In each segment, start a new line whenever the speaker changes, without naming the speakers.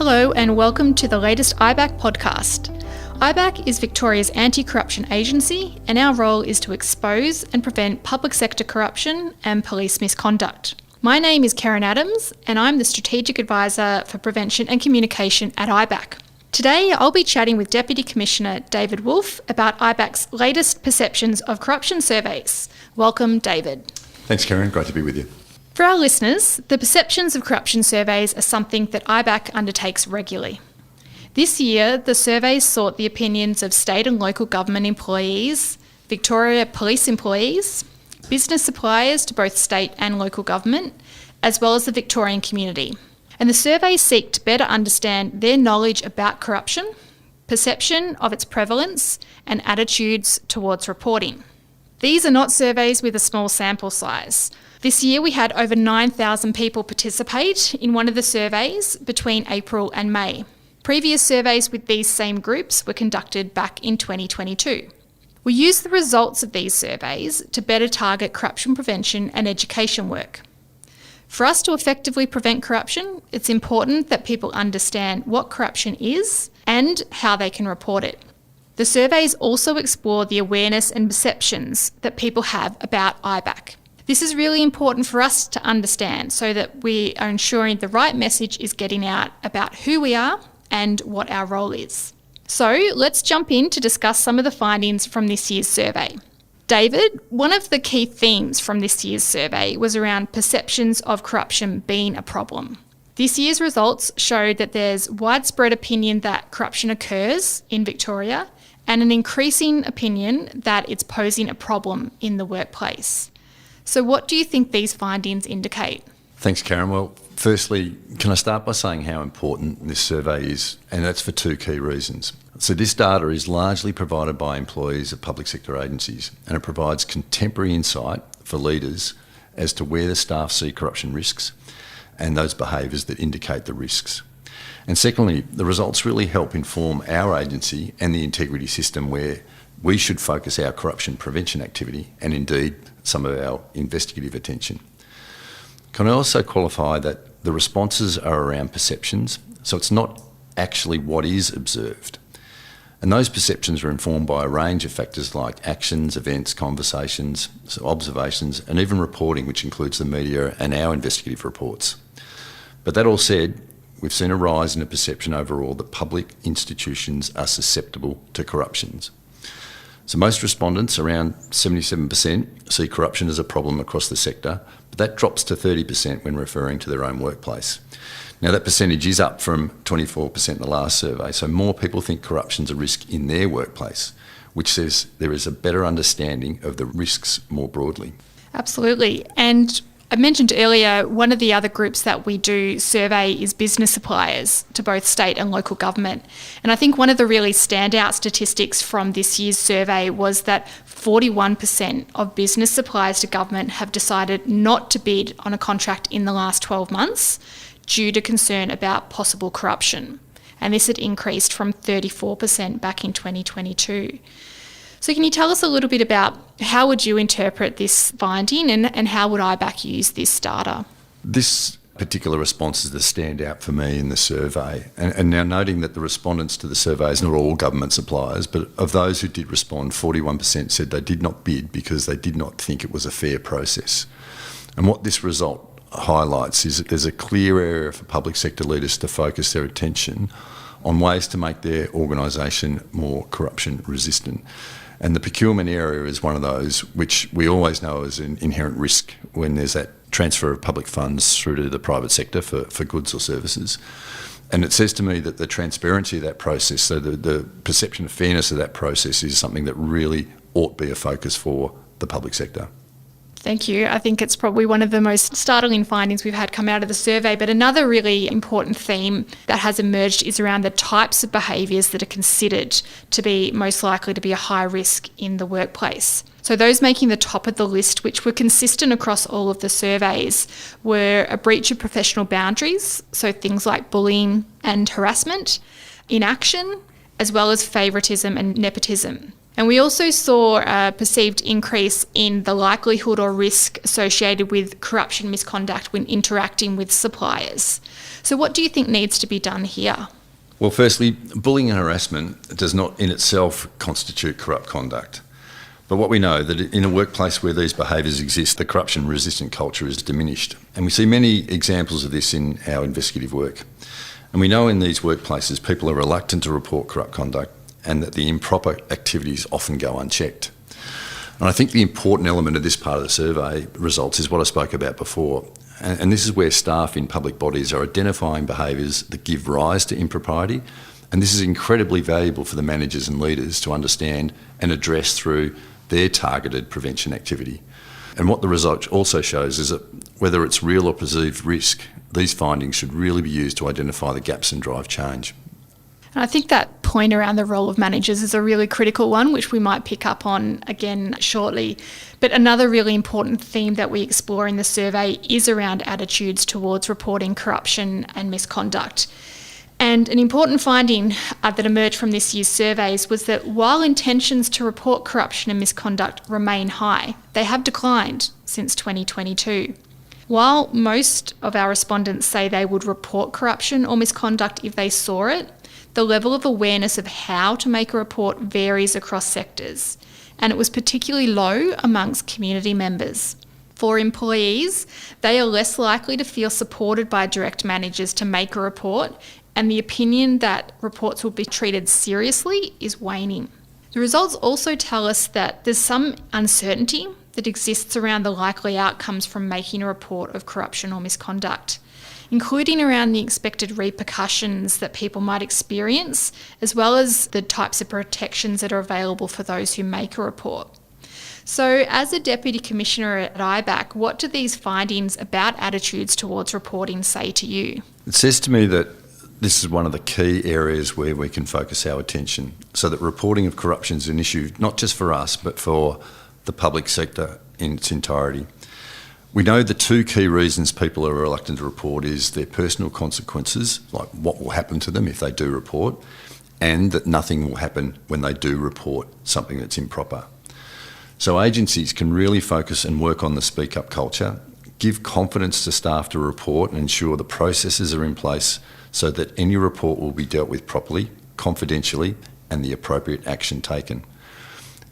Hello and welcome to the latest IBAC podcast. IBAC is Victoria's anti-corruption agency, and our role is to expose and prevent public sector corruption and police misconduct. My name is Karen Adams and I'm the Strategic Advisor for Prevention and Communication at IBAC. Today I'll be chatting with Deputy Commissioner David Wolfe about IBAC's latest perceptions of corruption surveys. Welcome, David.
Thanks, Karen. Great to be with you.
For our listeners, the perceptions of corruption surveys are something that IBAC undertakes regularly. This year, the surveys sought the opinions of state and local government employees, Victoria Police employees, business suppliers to both state and local government, as well as the Victorian community. And the surveys seek to better understand their knowledge about corruption, perception of its prevalence, and attitudes towards reporting. These are not surveys with a small sample size. This year we had over 9,000 people participate in one of the surveys between April and May. Previous surveys with these same groups were conducted back in 2022. We used the results of these surveys to better target corruption prevention and education work. For us to effectively prevent corruption, it's important that people understand what corruption is and how they can report it. The surveys also explore the awareness and perceptions that people have about IBAC. This is really important for us to understand so that we are ensuring the right message is getting out about who we are and what our role is. So let's jump in to discuss some of the findings from this year's survey. David, one of the key themes from this year's survey was around perceptions of corruption being a problem. This year's results showed that there's widespread opinion that corruption occurs in Victoria and an increasing opinion that it's posing a problem in the workplace. So what do you think these findings indicate?
Thanks, Karen. Well, firstly, can I start by saying how important this survey is? And that's for two key reasons. So this data is largely provided by employees of public sector agencies, and it provides contemporary insight for leaders as to where the staff see corruption risks and those behaviours that indicate the risks. And secondly, the results really help inform our agency and the integrity system where we should focus our corruption prevention activity and indeed some of our investigative attention. Can I also qualify that the responses are around perceptions, so it's not actually what is observed. And those perceptions are informed by a range of factors like actions, events, conversations, observations, and even reporting, which includes the media and our investigative reports. But that all said, we've seen a rise in the perception overall that public institutions are susceptible to corruptions. So most respondents, around 77%, see corruption as a problem across the sector, but that drops to 30% when referring to their own workplace. Now that percentage is up from 24% in the last survey, so more people think corruption's a risk in their workplace, which says there is a better understanding of the risks more broadly.
Absolutely. And I mentioned earlier, one of the other groups that we do survey is business suppliers to both state and local government. And I think one of the really standout statistics from this year's survey was that 41% of business suppliers to government have decided not to bid on a contract in the last 12 months due to concern about possible corruption. And this had increased from 34% back in 2022. So can you tell us a little bit about how would you interpret this finding and how would IBAC use this data?
This particular response is the standout for me in the survey. And now noting that the respondents to the survey is not all government suppliers, but of those who did respond, 41% said they did not bid because they did not think it was a fair process. And what this result highlights is that there's a clear area for public sector leaders to focus their attention on ways to make their organisation more corruption resistant. And the procurement area is one of those which we always know is an inherent risk when there's that transfer of public funds through to the private sector for goods or services. And it says to me that the transparency of that process, so the perception of fairness of that process is something that really ought to be a focus for the public sector.
Thank you. I think it's probably one of the most startling findings we've had come out of the survey. But another really important theme that has emerged is around the types of behaviours that are considered to be most likely to be a high risk in the workplace. So those making the top of the list, which were consistent across all of the surveys, were a breach of professional boundaries, so things like bullying and harassment, inaction, as well as favouritism and nepotism. And we also saw a perceived increase in the likelihood or risk associated with corruption misconduct when interacting with suppliers. So what do you think needs to be done here?
Well, firstly, bullying and harassment does not in itself constitute corrupt conduct. But what we know that in a workplace where these behaviours exist, the corruption-resistant culture is diminished. And we see many examples of this in our investigative work. And we know in these workplaces people are reluctant to report corrupt conduct and that the improper activities often go unchecked. And I think the important element of this part of the survey results is what I spoke about before. And this is where staff in public bodies are identifying behaviours that give rise to impropriety. And this is incredibly valuable for the managers and leaders to understand and address through their targeted prevention activity. And what the result also shows is that whether it's real or perceived risk, these findings should really be used to identify the gaps and drive change.
And I think that point around the role of managers is a really critical one, which we might pick up on again shortly. But another really important theme that we explore in the survey is around attitudes towards reporting corruption and misconduct. And an important finding that emerged from this year's surveys was that while intentions to report corruption and misconduct remain high, they have declined since 2022. While most of our respondents say they would report corruption or misconduct if they saw it, the level of awareness of how to make a report varies across sectors, and it was particularly low amongst community members. For employees, they are less likely to feel supported by direct managers to make a report, and the opinion that reports will be treated seriously is waning. The results also tell us that there's some uncertainty that exists around the likely outcomes from making a report of corruption or misconduct, including around the expected repercussions that people might experience, as well as the types of protections that are available for those who make a report. So as a Deputy Commissioner at IBAC, what do these findings about attitudes towards reporting say to you?
It says to me that this is one of the key areas where we can focus our attention so that reporting of corruption is an issue not just for us but for the public sector in its entirety. We know the two key reasons people are reluctant to report is their personal consequences, like what will happen to them if they do report, and that nothing will happen when they do report something that's improper. So agencies can really focus and work on the speak up culture, give confidence to staff to report and ensure the processes are in place so that any report will be dealt with properly, confidentially, and the appropriate action taken.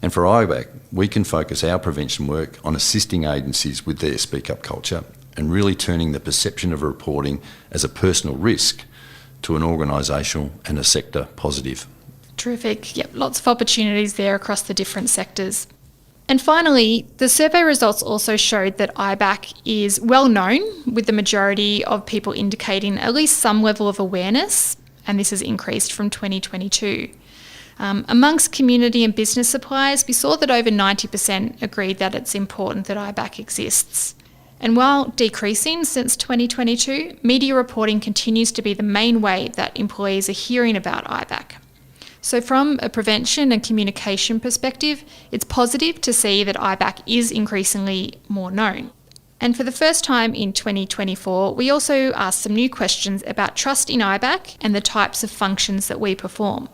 And for IBAC, we can focus our prevention work on assisting agencies with their speak up culture and really turning the perception of reporting as a personal risk to an organisational and a sector positive.
Terrific. Yep, lots of opportunities there across the different sectors. And finally, the survey results also showed that IBAC is well known, with the majority of people indicating at least some level of awareness, and this has increased from 2022. Amongst community and business suppliers, we saw that over 90% agreed that it's important that IBAC exists. And while decreasing since 2022, media reporting continues to be the main way that employees are hearing about IBAC. So from a prevention and communication perspective, it's positive to see that IBAC is increasingly more known. And for the first time in 2024, we also asked some new questions about trust in IBAC and the types of functions that we perform.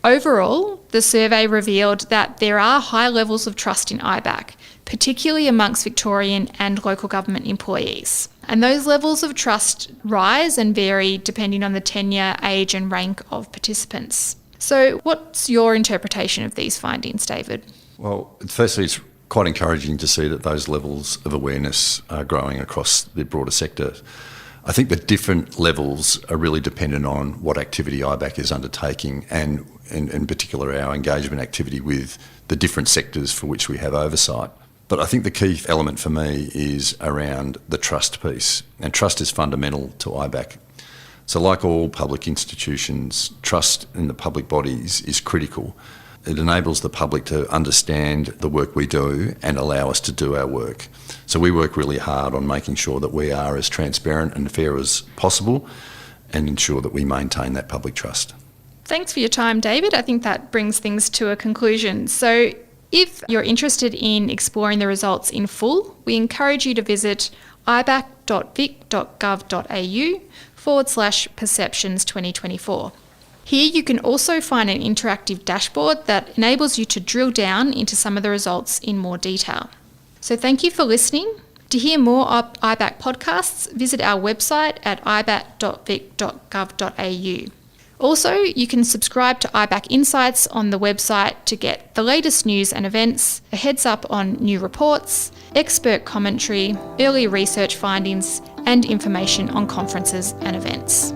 Overall, the survey revealed that there are high levels of trust in IBAC, particularly amongst Victorian and local government employees. And those levels of trust rise and vary depending on the tenure, age and rank of participants. So what's your interpretation of these findings, David?
Well, firstly, it's quite encouraging to see that those levels of awareness are growing across the broader sector. I think the different levels are really dependent on what activity IBAC is undertaking and in particular our engagement activity with the different sectors for which we have oversight. But I think the key element for me is around the trust piece, and trust is fundamental to IBAC. So like all public institutions, trust in the public bodies is critical. It enables the public to understand the work we do and allow us to do our work. So we work really hard on making sure that we are as transparent and fair as possible and ensure that we maintain that public trust.
Thanks for your time, David. I think that brings things to a conclusion. So if you're interested in exploring the results in full, we encourage you to visit ibac.vic.gov.au/perceptions 2024. Here you can also find an interactive dashboard that enables you to drill down into some of the results in more detail. So thank you for listening. To hear more IBAC podcasts, visit our website at ibac.vic.gov.au. Also, you can subscribe to IBAC Insights on the website to get the latest news and events, a heads up on new reports, expert commentary, early research findings, and information on conferences and events.